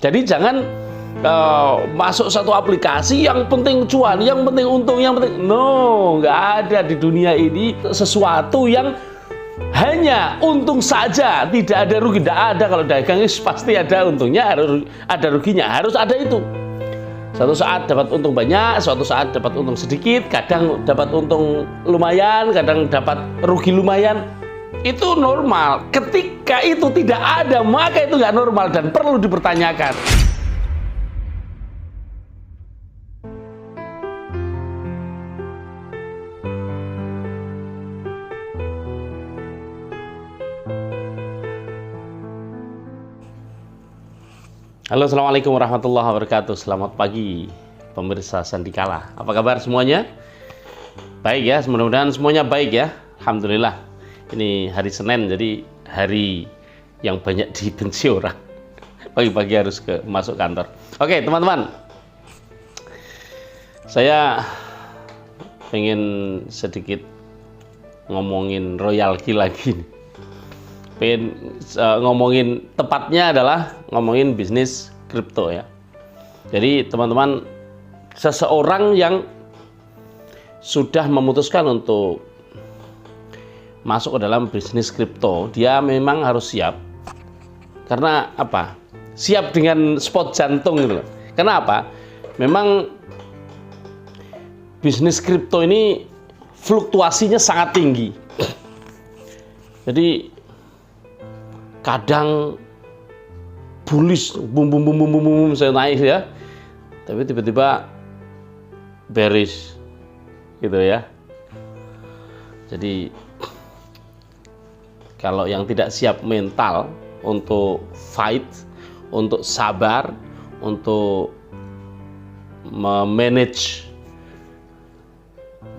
Jadi jangan masuk satu aplikasi yang penting cuan, yang penting untung, yang penting nggak ada di dunia ini sesuatu yang hanya untung saja, tidak ada rugi. Tidak ada. Kalau dagang pasti ada untungnya, harus ada ruginya, harus ada itu. Suatu saat dapat untung banyak, suatu saat dapat untung sedikit, kadang dapat untung lumayan, kadang dapat rugi lumayan. Itu normal. Ketika itu tidak ada, maka itu nggak normal dan perlu dipertanyakan. Halo, assalamualaikum warahmatullahi wabarakatuh. Selamat pagi pemirsa Sandikala. Apa kabar semuanya? Baik ya, mudah-mudahan semuanya baik ya. Alhamdulillah. Ini hari Senin, jadi hari yang banyak dibenci orang. Pagi-pagi harus masuk kantor. Oke teman-teman, saya pengen sedikit ngomongin royalti lagi nih. Pengen ngomongin, tepatnya adalah ngomongin bisnis kripto ya. Jadi teman-teman, seseorang yang sudah memutuskan untuk masuk ke dalam bisnis kripto, dia memang harus siap. Karena apa? Siap dengan spot jantung gitu loh. Karena apa? Memang bisnis kripto ini fluktuasinya sangat tinggi. Jadi kadang bullish, bum saya naik ya, tapi tiba-tiba bearish gitu ya. Jadi kalau yang tidak siap mental untuk fight, untuk sabar, untuk memanage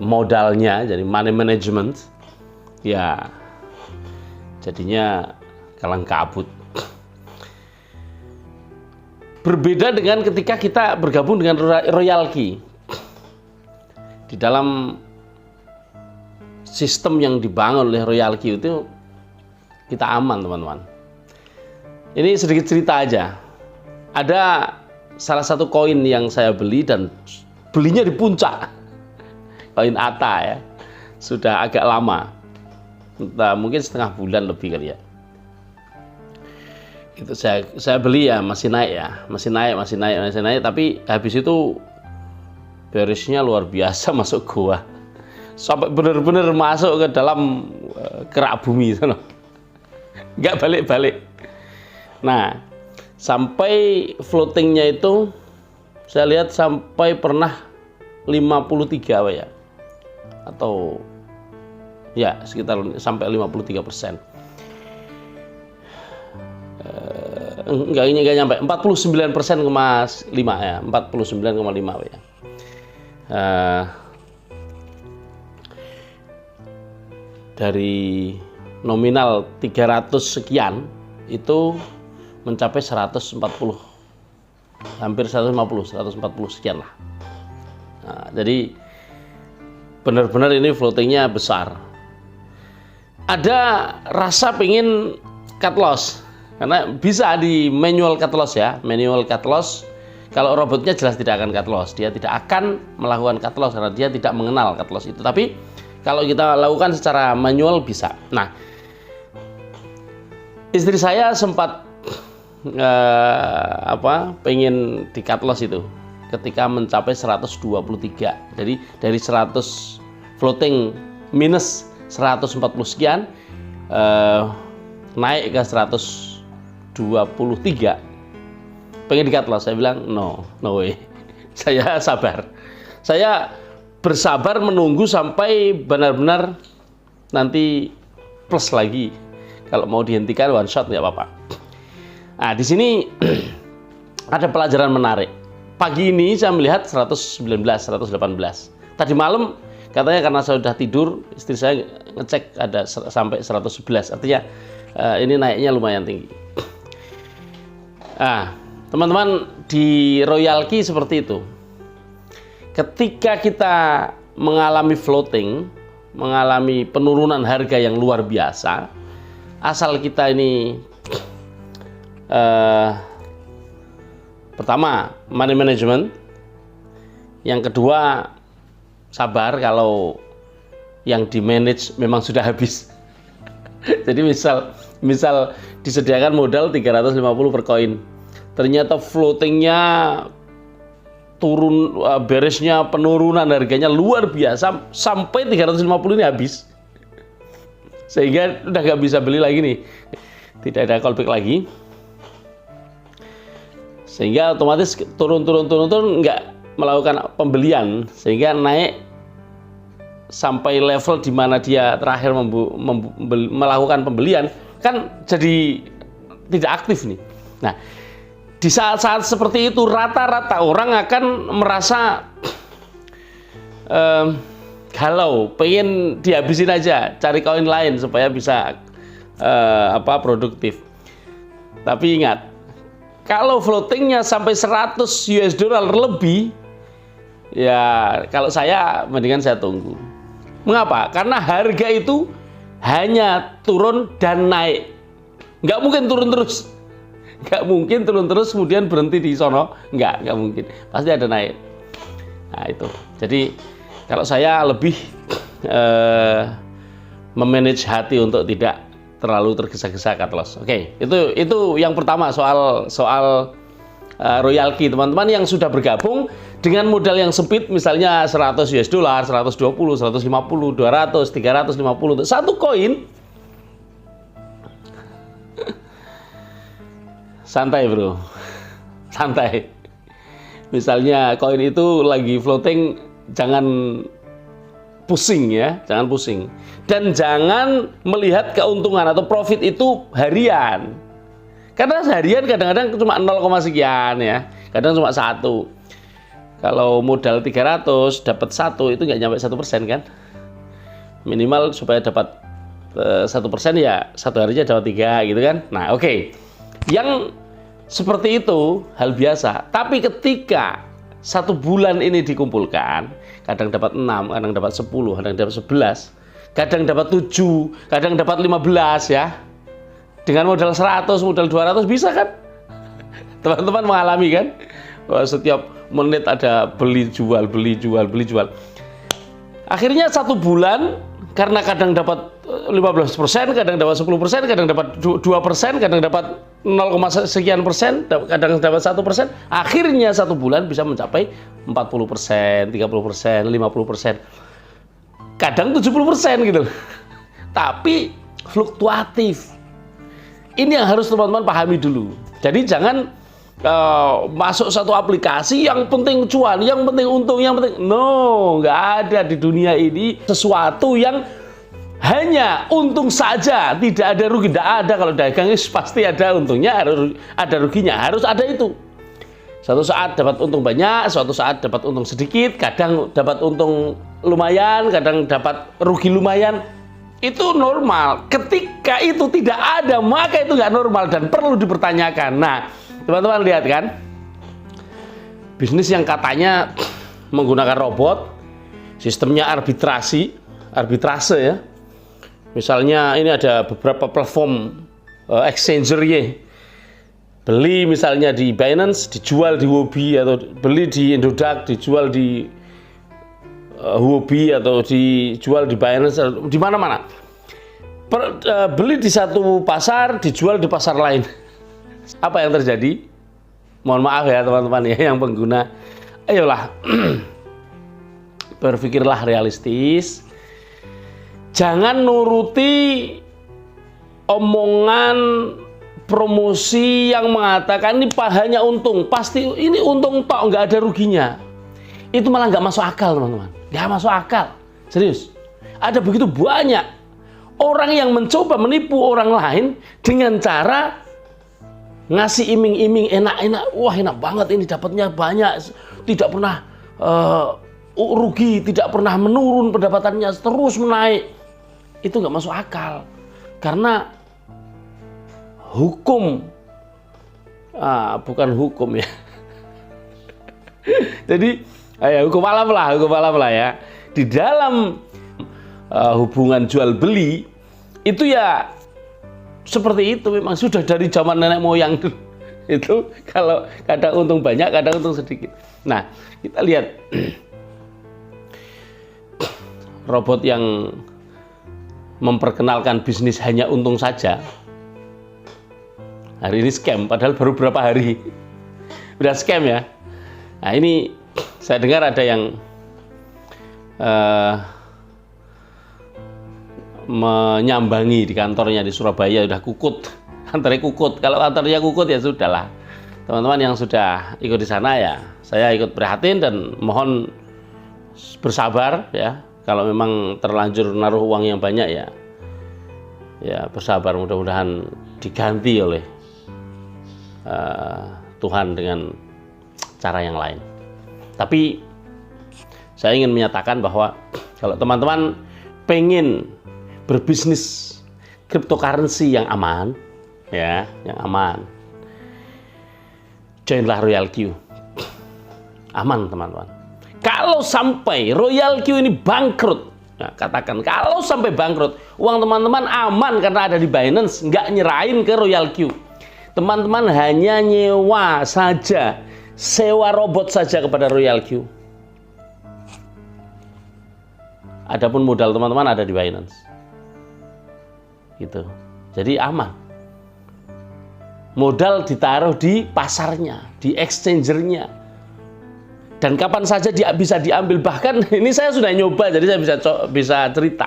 modalnya, jadi money management, ya jadinya kalang kabut. Berbeda dengan ketika kita bergabung dengan royalti. Di dalam sistem yang dibangun oleh royalti itu kita aman teman-teman. Ini sedikit cerita aja. Ada salah satu koin yang saya beli dan belinya di puncak. Koin ATA ya. Sudah agak lama. Entah, mungkin setengah bulan lebih kali ya. Itu saya beli ya, masih naik, tapi habis itu berisnya luar biasa masuk gua. Sampai benar-benar masuk ke dalam kerak bumi itu. Nggak balik-balik. Nah, sampai floatingnya itu saya lihat sampai pernah 53 apa ya, atau ya sekitar sampai 53%. Enggak nyampe 49,5 ya, 49,5 ya. Dari nominal 300 sekian itu mencapai 140, hampir 140 sekian lah. Nah, jadi benar-benar ini floatingnya besar. Ada rasa pengen cut loss, karena bisa di manual cut loss ya. Manual cut loss, kalau robotnya jelas tidak akan cut loss, dia tidak akan melakukan cut loss karena dia tidak mengenal cut loss itu. Tapi kalau kita lakukan secara manual bisa. Nah, istri saya sempat pengen di cut loss itu ketika mencapai 123. Jadi dari 100 floating minus 140 sekian, naik ke 123, pengen di cut loss. Saya bilang no way. Saya sabar, saya bersabar menunggu sampai benar-benar nanti plus lagi. Kalau mau dihentikan one shot nggak apa-apa. Nah, di sini ada pelajaran menarik. Pagi ini saya melihat 119, 118. Tadi malam katanya karena saya sudah tidur, istri saya ngecek ada sampai 111. Artinya ini naiknya lumayan tinggi. Nah, teman-teman, di royalti seperti itu. Ketika kita mengalami floating, mengalami penurunan harga yang luar biasa, asal kita ini Pertama, money management. Yang kedua, sabar kalau yang di manage memang sudah habis. Jadi misal disediakan modal 350 per koin, ternyata floatingnya turun, beresnya penurunan harganya luar biasa sampai 350 ini habis, sehingga udah nggak bisa beli lagi nih, tidak ada callback lagi, sehingga otomatis turun nggak melakukan pembelian, sehingga naik sampai level di mana dia terakhir melakukan pembelian, kan jadi tidak aktif nih. Nah, di saat-saat seperti itu rata-rata orang akan merasa galau, pengen dihabisin aja, cari koin lain supaya bisa produktif. Tapi ingat, kalau floatingnya sampai 100 US dollar lebih, ya kalau saya mendingan saya tunggu. Mengapa? Karena harga itu hanya turun dan naik, nggak mungkin turun terus. Nggak mungkin turun terus kemudian berhenti di sono, nggak mungkin, pasti ada naik. Nah itu, jadi kalau saya lebih memanage hati untuk tidak terlalu tergesa-gesa cut loss. Oke, itu yang pertama soal royalty. Teman-teman yang sudah bergabung dengan modal yang sempit, misalnya 100 US dollar, 120, 150, 200, 350 untuk satu koin, santai bro, santai. Misalnya koin itu lagi floating, jangan pusing ya, jangan pusing. Dan jangan melihat keuntungan atau profit itu harian. Karena seharian kadang-kadang cuma 0, sekian ya, kadang cuma 1. Kalau modal 300 dapat 1 itu nggak nyampe 1% kan? Minimal supaya dapat 1% ya satu harinya dapat 3 gitu kan? Nah oke. Yang seperti itu hal biasa, tapi ketika 1 bulan ini dikumpulkan, kadang dapat 6, kadang dapat 10, kadang dapat 11, kadang dapat 7, kadang dapat 15 ya. Dengan modal 100, modal 200 bisa kan? Teman-teman mengalami kan? Bahwa setiap menit ada beli jual. Akhirnya 1 bulan, karena kadang dapat 15%, kadang dapat 10%, kadang dapat 2%, kadang dapat 0, sekian persen, kadang dapat 1%, akhirnya 1 bulan bisa mencapai 40%, 30%, 50%, kadang 70% gitu. Tapi fluktuatif. Ini yang harus teman-teman pahami dulu. Jadi jangan masuk satu aplikasi yang penting cuan, yang penting untung, yang penting. No, nggak ada di dunia ini sesuatu yang hanya untung saja, tidak ada rugi. Tidak ada. Kalau dagang pasti ada untungnya, harus ada ruginya, harus ada itu. Suatu saat dapat untung banyak, suatu saat dapat untung sedikit, kadang dapat untung lumayan, kadang dapat rugi lumayan. Itu normal. Ketika itu tidak ada, maka itu nggak normal dan perlu dipertanyakan. Nah, teman-teman lihat kan, bisnis yang katanya menggunakan robot, sistemnya arbitrase ya. Misalnya ini ada beberapa platform exchanger ya. Beli misalnya di Binance, dijual di Huobi, atau beli di Indodax, dijual di Huobi, atau dijual di Binance, di mana-mana. Beli di satu pasar, dijual di pasar lain. Apa yang terjadi? Mohon maaf ya teman-teman ya yang pengguna. Ayolah, berpikirlah realistis. Jangan nuruti omongan promosi yang mengatakan ini hanya untung, pasti ini untung tok, nggak ada ruginya. Itu malah nggak masuk akal teman-teman, nggak masuk akal, serius. Ada begitu banyak orang yang mencoba menipu orang lain dengan cara ngasih iming-iming enak-enak, wah enak banget ini dapatnya banyak, tidak pernah rugi, tidak pernah menurun pendapatannya, terus menaik. Itu nggak masuk akal, karena hukum, bukan hukum ya. Jadi hukum alam lah ya. Di dalam hubungan jual beli itu ya seperti itu, memang sudah dari zaman nenek moyang dulu. Itu kalau kadang untung banyak, kadang untung sedikit. Nah, kita lihat robot yang memperkenalkan bisnis hanya untung saja. Hari ini scam, padahal baru berapa hari udah scam ya. Nah, ini saya dengar ada yang menyambangi di kantornya di Surabaya, udah kukut, kantornya kukut. Kalau kantornya kukut ya sudahlah. Teman-teman yang sudah ikut di sana ya, saya ikut prihatin dan mohon bersabar ya. Kalau memang terlanjur naruh uang yang banyak ya bersabar, mudah-mudahan diganti oleh Tuhan dengan cara yang lain. Tapi saya ingin menyatakan bahwa kalau teman-teman pengen berbisnis cryptocurrency yang aman, ya, yang aman, joinlah Royal Q. Aman teman-teman. Kalau sampai Royal Q ini bangkrut, nah, katakan kalau sampai bangkrut, uang teman-teman aman karena ada di Binance, nggak nyerahin ke Royal Q. Teman-teman hanya nyewa saja, sewa robot saja kepada Royal Q. Adapun modal teman-teman ada di Binance. Gitu. Jadi aman. Modal ditaruh di pasarnya, di exchangernya. Dan kapan saja dia bisa diambil. Bahkan ini saya sudah nyoba, jadi saya bisa cerita.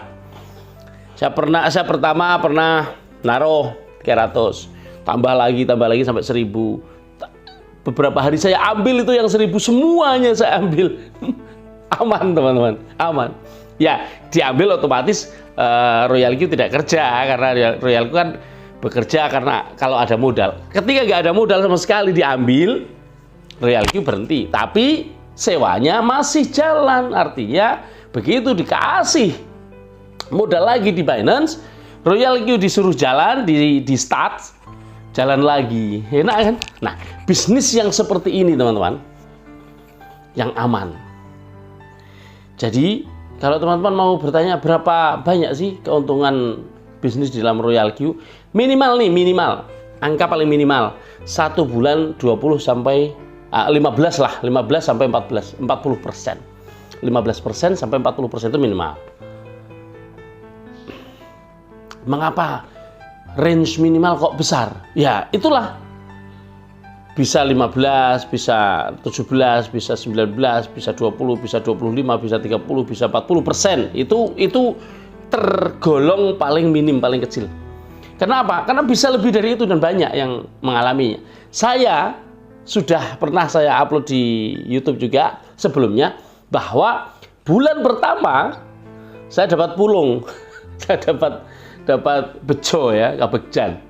Saya pertama pernah naruh 300, tambah lagi sampai 1000. Beberapa hari saya ambil itu yang 1000 semuanya saya ambil. Aman teman-teman, aman. Ya, diambil otomatis Royal Q tidak kerja karena Royal Q kan bekerja karena kalau ada modal. Ketika nggak ada modal sama sekali diambil, Royal Q berhenti. Tapi sewanya masih jalan. Artinya begitu dikasih modal lagi di Binance, Royal Q disuruh jalan, di start, jalan lagi. Enak kan? Nah, bisnis yang seperti ini teman-teman, yang aman. Jadi kalau teman-teman mau bertanya berapa banyak sih keuntungan bisnis di dalam Royal Q, minimal angka paling minimal 1 bulan 20 sampai 15 sampai 40%. 15% sampai 40% itu minimal. Mengapa range minimal kok besar? Ya, itulah. Bisa 15, bisa 17, bisa 19, bisa 20, bisa 25, bisa 30, bisa 40%. Itu tergolong paling minim, paling kecil. Kenapa? Karena bisa lebih dari itu dan banyak yang mengalaminya. Saya sudah pernah saya upload di YouTube juga sebelumnya bahwa bulan pertama saya dapat pulung, saya dapat bejo ya, kabegjan.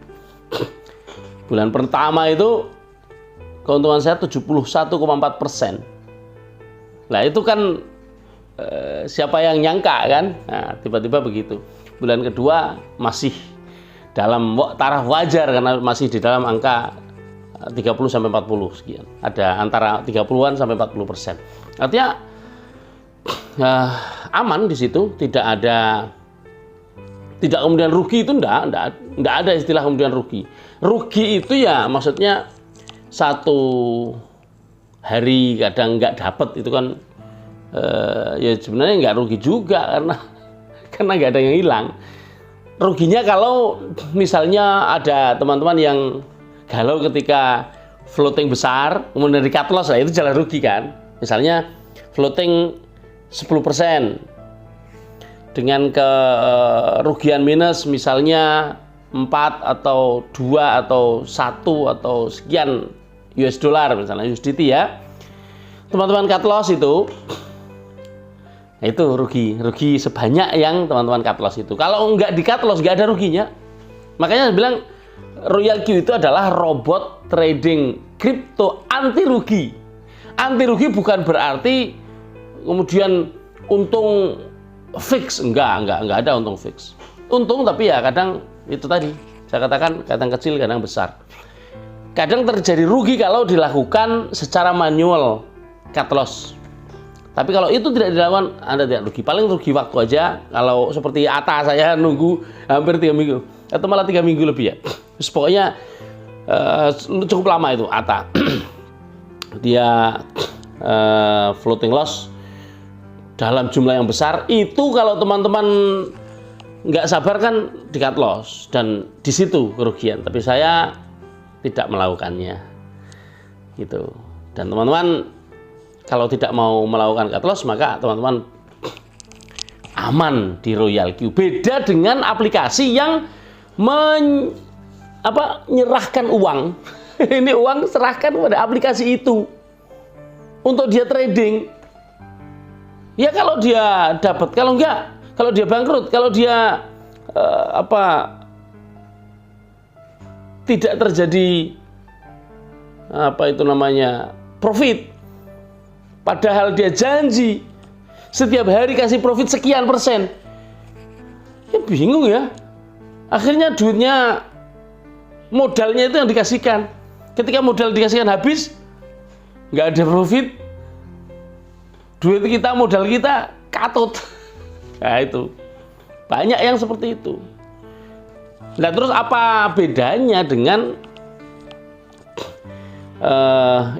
Bulan pertama itu keuntungan saya 71,4%. Nah itu kan siapa yang nyangka kan? Nah, tiba-tiba begitu. Bulan kedua masih dalam taraf wajar karena masih di dalam angka 30 sampai 40 sekian. Ada antara 30-an sampai 40%. Artinya aman di situ, tidak kemudian rugi itu enggak ada istilah kemudian rugi. Rugi itu ya maksudnya satu hari kadang nggak dapat itu kan ya sebenarnya nggak rugi juga karena nggak ada yang hilang. Ruginya kalau misalnya ada teman-teman yang galau ketika floating besar kemudian di cut loss, lah itu jelas rugi kan. Misalnya floating 10% dengan kerugian minus misalnya 4 atau 2 atau 1 atau sekian US dollar misalnya USDT ya. Teman-teman cut loss itu rugi sebanyak yang teman-teman cut loss itu. Kalau nggak di cut loss nggak ada ruginya. Makanya saya bilang Royal Q itu adalah robot trading kripto anti rugi. Anti rugi bukan berarti kemudian untung fix, enggak ada untung fix. Untung tapi ya kadang itu tadi saya katakan kadang kecil kadang besar. Kadang terjadi rugi kalau dilakukan secara manual cut loss. Tapi kalau itu tidak dilakukan, Anda tidak rugi. Paling rugi waktu aja. Kalau seperti Atta saya nunggu hampir 3 minggu atau malah 3 minggu lebih ya. Terus pokoknya cukup lama itu ATA. Dia floating loss dalam jumlah yang besar. Itu kalau teman-teman nggak sabar kan di cut loss dan di situ kerugian. Tapi saya tidak melakukannya, gitu. Dan teman-teman kalau tidak mau melakukan cut loss, maka teman-teman aman di Royal Q. Beda dengan aplikasi yang menyerahkan uang. Ini uang serahkan pada aplikasi itu untuk dia trading. Ya kalau dia dapat, kalau enggak, kalau dia bangkrut, kalau dia tidak terjadi profit, padahal dia janji setiap hari kasih profit sekian persen, ya bingung ya. Akhirnya duitnya, modalnya itu yang dikasihkan. Ketika modal dikasihkan habis, nggak ada profit, duit kita, modal kita katut. Nah itu banyak yang seperti itu. Nah terus apa bedanya dengan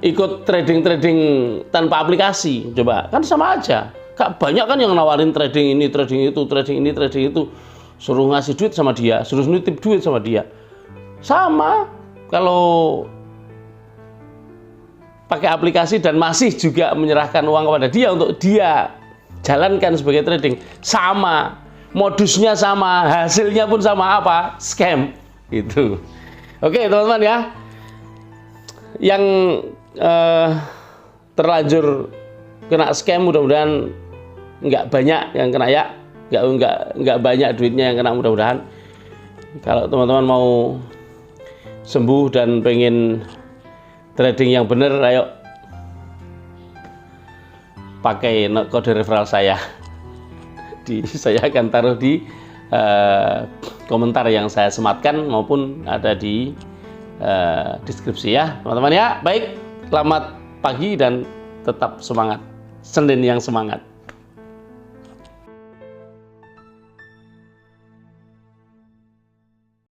ikut trading tanpa aplikasi? Coba, kan sama aja. Kak, banyak kan yang nawarin trading ini, trading itu, trading ini, trading itu, suruh ngasih duit sama dia, suruh nitip duit sama dia. Sama kalau pakai aplikasi dan masih juga menyerahkan uang kepada dia untuk dia jalankan sebagai trading, sama modusnya, sama hasilnya pun sama, apa? Scam itu. Oke teman-teman ya, yang terlanjur kena scam mudah-mudahan nggak banyak yang kena ya, nggak banyak duitnya yang kena mudah-mudahan. Kalau teman-teman mau sembuh dan pengen trading yang benar, ayo pakai kode referral saya. Saya akan taruh di komentar yang saya sematkan maupun ada di deskripsi ya teman-teman ya. Baik, selamat pagi dan tetap semangat. Senin yang semangat.